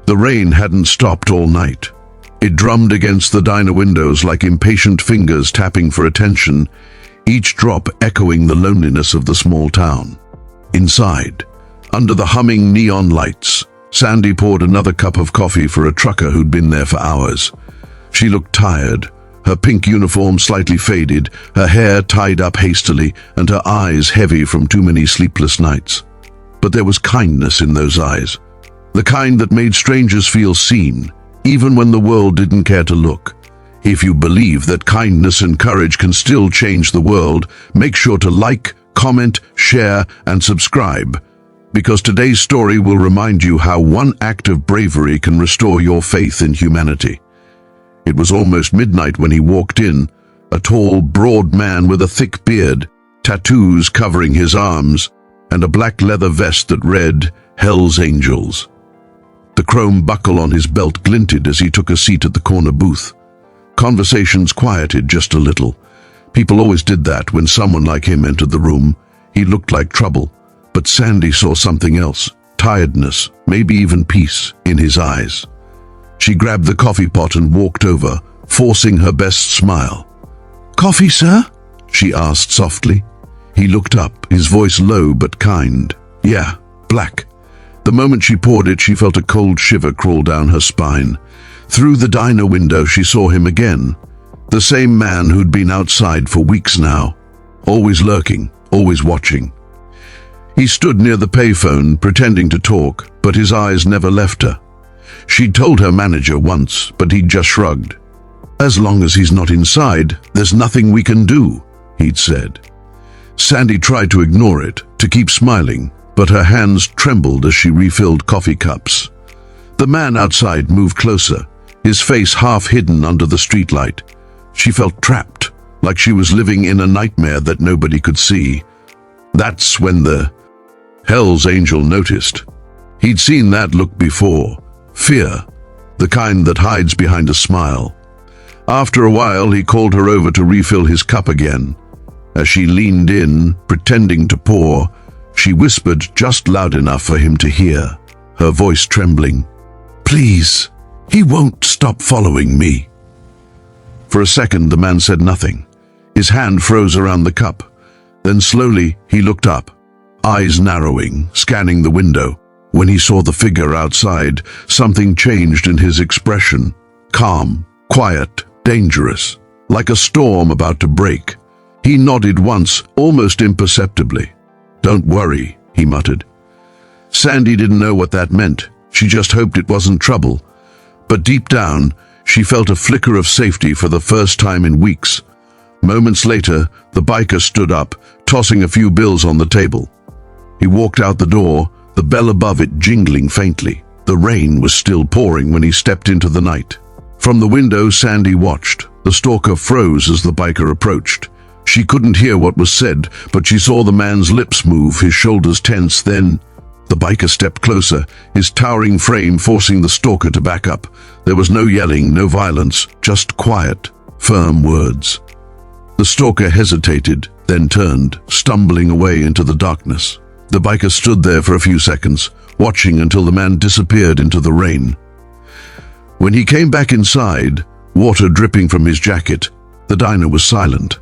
The rain hadn't stopped all night. It drummed against the diner windows like impatient fingers tapping for attention, each drop echoing the loneliness of the small town. Inside, under the humming neon lights, Sandy poured another cup of coffee for a trucker who'd been there for hours. She looked tired, her pink uniform slightly faded, her hair tied up hastily, and her eyes heavy from too many sleepless nights. But there was kindness in those eyes, the kind that made strangers feel seen, even when the world didn't care to look. If you believe that kindness and courage can still change the world, make sure to like, comment, share, and subscribe, because today's story will remind you how one act of bravery can restore your faith in humanity. It was almost midnight when he walked in, a tall, broad man with a thick beard, tattoos covering his arms, and a black leather vest that read, "Hell's Angels." The chrome buckle on his belt glinted as he took a seat at the corner booth. Conversations quieted just a little. People always did that when someone like him entered the room. He looked like trouble, but Sandy saw something else, tiredness, maybe even peace, in his eyes. She grabbed the coffee pot and walked over, forcing her best smile. "Coffee, sir?" she asked softly. He looked up, his voice low but kind. "Yeah, black." The moment she poured it, she felt a cold shiver crawl down her spine. Through the diner window, she saw him again. The same man who'd been outside for weeks now, always lurking, always watching. He stood near the payphone, pretending to talk, but his eyes never left her. She'd told her manager once, but he'd just shrugged. "As long as he's not inside, there's nothing we can do," he'd said. Sandy tried to ignore it, to keep smiling, but her hands trembled as she refilled coffee cups. The man outside moved closer, his face half hidden under the streetlight. She felt trapped, like she was living in a nightmare that nobody could see. That's when the Hell's Angel noticed. He'd seen that look before. Fear, the kind that hides behind a smile. After a while, he called her over to refill his cup again. As she leaned in, pretending to pour, she whispered just loud enough for him to hear, her voice trembling. "Please, he won't stop following me." For a second, the man said nothing. His hand froze around the cup. Then slowly, he looked up, eyes narrowing, scanning the window. When he saw the figure outside, something changed in his expression. Calm, quiet, dangerous, like a storm about to break. He nodded once, almost imperceptibly. "Don't worry," he muttered. Sandy didn't know what that meant. She just hoped it wasn't trouble. But deep down, she felt a flicker of safety for the first time in weeks. Moments later, the biker stood up, tossing a few bills on the table. He walked out the door, the bell above it jingling faintly. The rain was still pouring when he stepped into the night. From the window, Sandy watched. The stalker froze as the biker approached. She couldn't hear what was said, but she saw the man's lips move, his shoulders tense. Then, the biker stepped closer, his towering frame forcing the stalker to back up. There was no yelling, no violence, just quiet, firm words. The stalker hesitated, then turned, stumbling away into the darkness. The biker stood there for a few seconds, watching until the man disappeared into the rain. When he came back inside, water dripping from his jacket, the diner was silent.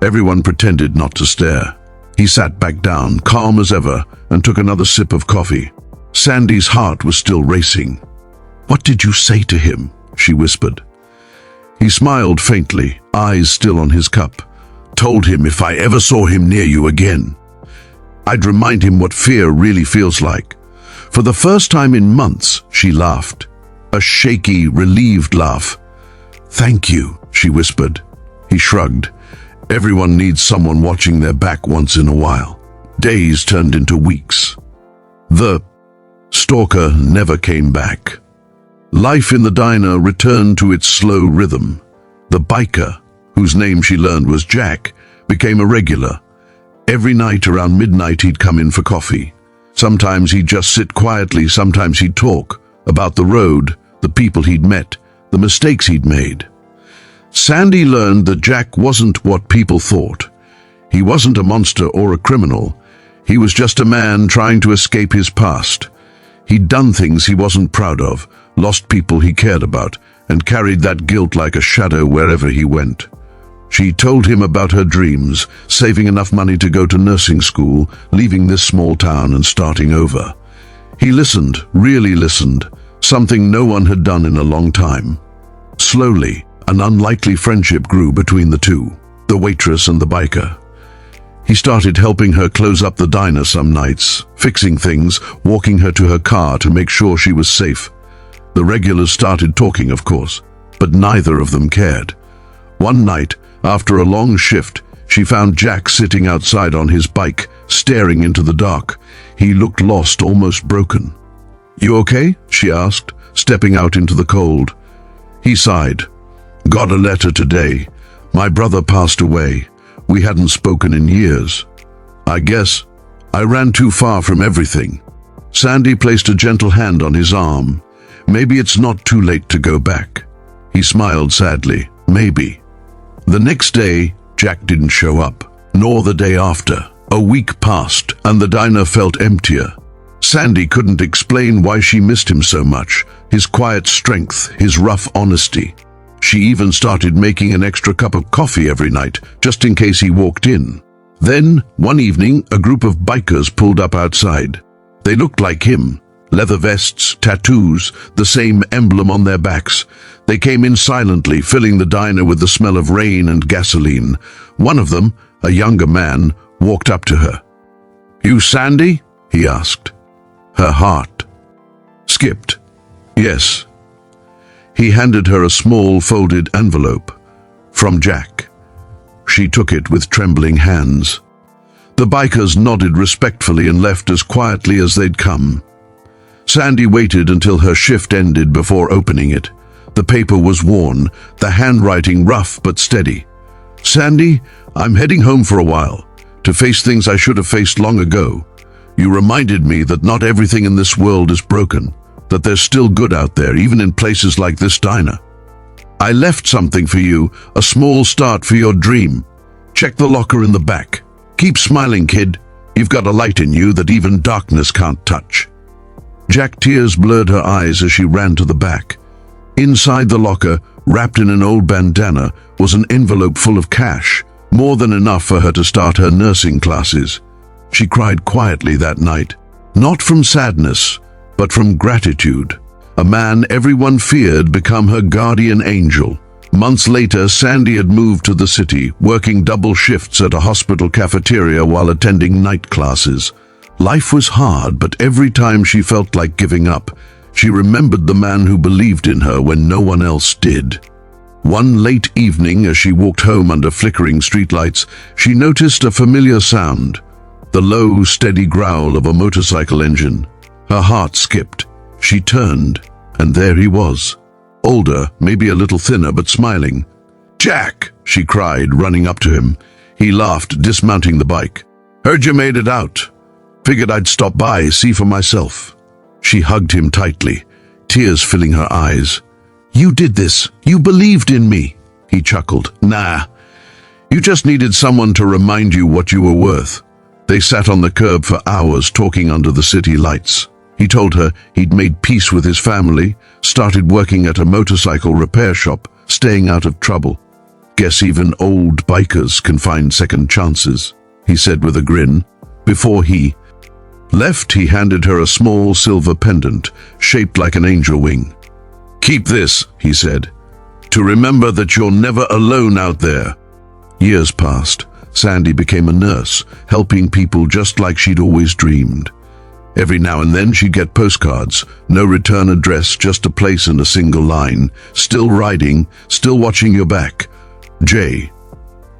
Everyone pretended not to stare. He sat back down, calm as ever, and took another sip of coffee. Sandy's heart was still racing. "What did you say to him?" she whispered. He smiled faintly, eyes still on his cup. "Told him if I ever saw him near you again, I'd remind him what fear really feels like." For the first time in months, she laughed. A shaky, relieved laugh. "Thank you," she whispered. He shrugged. Everyone needs someone watching their back once in a while. Days turned into weeks. The stalker never came back. Life in the diner returned to its slow rhythm. The biker, whose name she learned was Jack, became a regular. Every night around midnight he'd come in for coffee. Sometimes he'd just sit quietly, sometimes he'd talk about the road, the people he'd met, the mistakes he'd made. Sandy learned that Jack wasn't what people thought. He wasn't a monster or a criminal. He was just a man trying to escape his past. He'd done things he wasn't proud of, lost people he cared about, and carried that guilt like a shadow wherever he went. She told him about her dreams, saving enough money to go to nursing school, leaving this small town and starting over. He listened, really listened, something no one had done in a long time. Slowly, an unlikely friendship grew between the two, the waitress and the biker. He started helping her close up the diner some nights, fixing things, walking her to her car to make sure she was safe. The regulars started talking, of course, but neither of them cared. One night, after a long shift, she found Jack sitting outside on his bike, staring into the dark. He looked lost, almost broken. "You okay?" she asked, stepping out into the cold. He sighed. "Got a letter today. My brother passed away. We hadn't spoken in years. I guess I ran too far from everything." Sandy placed a gentle hand on his arm. "Maybe it's not too late to go back." He smiled sadly. "Maybe." The next day, Jack didn't show up, nor the day after. A week passed, and the diner felt emptier. Sandy couldn't explain why she missed him so much, his quiet strength, his rough honesty. She even started making an extra cup of coffee every night, just in case he walked in. Then, one evening, a group of bikers pulled up outside. They looked like him. Leather vests, tattoos, the same emblem on their backs. They came in silently, filling the diner with the smell of rain and gasoline. One of them, a younger man, walked up to her. "You Sandy?" he asked. Her heart skipped. "Yes." He handed her a small folded envelope. From Jack. She took it with trembling hands. The bikers nodded respectfully and left as quietly as they'd come. Sandy waited until her shift ended before opening it. The paper was worn, the handwriting rough but steady. "Sandy, I'm heading home for a while, to face things I should have faced long ago. You reminded me that not everything in this world is broken, that there's still good out there, even in places like this diner. I left something for you, a small start for your dream. Check the locker in the back. Keep smiling, kid. You've got a light in you that even darkness can't touch." Jack, tears blurred her eyes as she ran to the back. Inside the locker, wrapped in an old bandana, was an envelope full of cash, more than enough for her to start her nursing classes. She cried quietly that night, not from sadness, but from gratitude. A man everyone feared become her guardian angel. Months later, Sandy had moved to the city, working double shifts at a hospital cafeteria while attending night classes. Life was hard, but every time she felt like giving up, she remembered the man who believed in her when no one else did. One late evening, as she walked home under flickering streetlights, she noticed a familiar sound, the low, steady growl of a motorcycle engine. Her heart skipped. She turned, and there he was. Older, maybe a little thinner, but smiling. "Jack!" she cried, running up to him. He laughed, dismounting the bike. "Heard you made it out. Figured I'd stop by, see for myself." She hugged him tightly, tears filling her eyes. "You did this. You believed in me." He chuckled. "Nah. You just needed someone to remind you what you were worth." They sat on the curb for hours, talking under the city lights. He told her he'd made peace with his family, started working at a motorcycle repair shop, staying out of trouble. "Guess even old bikers can find second chances," he said with a grin. Before he left, he handed her a small silver pendant, shaped like an angel wing. "Keep this," he said, "to remember that you're never alone out there." Years passed. Sandy became a nurse, helping people just like she'd always dreamed. Every now and then she'd get postcards, no return address, just a place and a single line. "Still riding, still watching your back. Jay."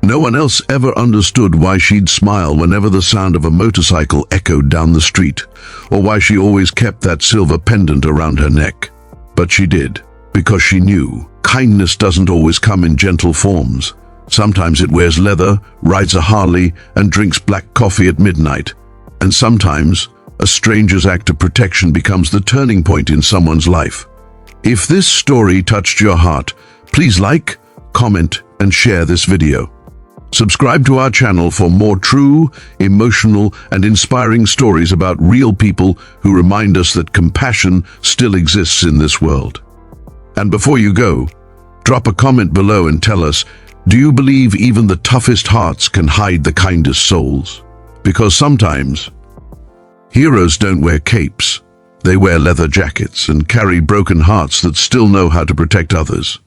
No one else ever understood why she'd smile whenever the sound of a motorcycle echoed down the street, or why she always kept that silver pendant around her neck. But she did, because she knew kindness doesn't always come in gentle forms. Sometimes it wears leather, rides a Harley, and drinks black coffee at midnight. And sometimes a stranger's act of protection becomes the turning point in someone's life. If this story touched your heart, please like, comment, and share this video. Subscribe to our channel for more true, emotional, and inspiring stories about real people who remind us that compassion still exists in this world. And before you go, drop a comment below and tell us, do you believe even the toughest hearts can hide the kindest souls? Because sometimes, heroes don't wear capes. They wear leather jackets and carry broken hearts that still know how to protect others.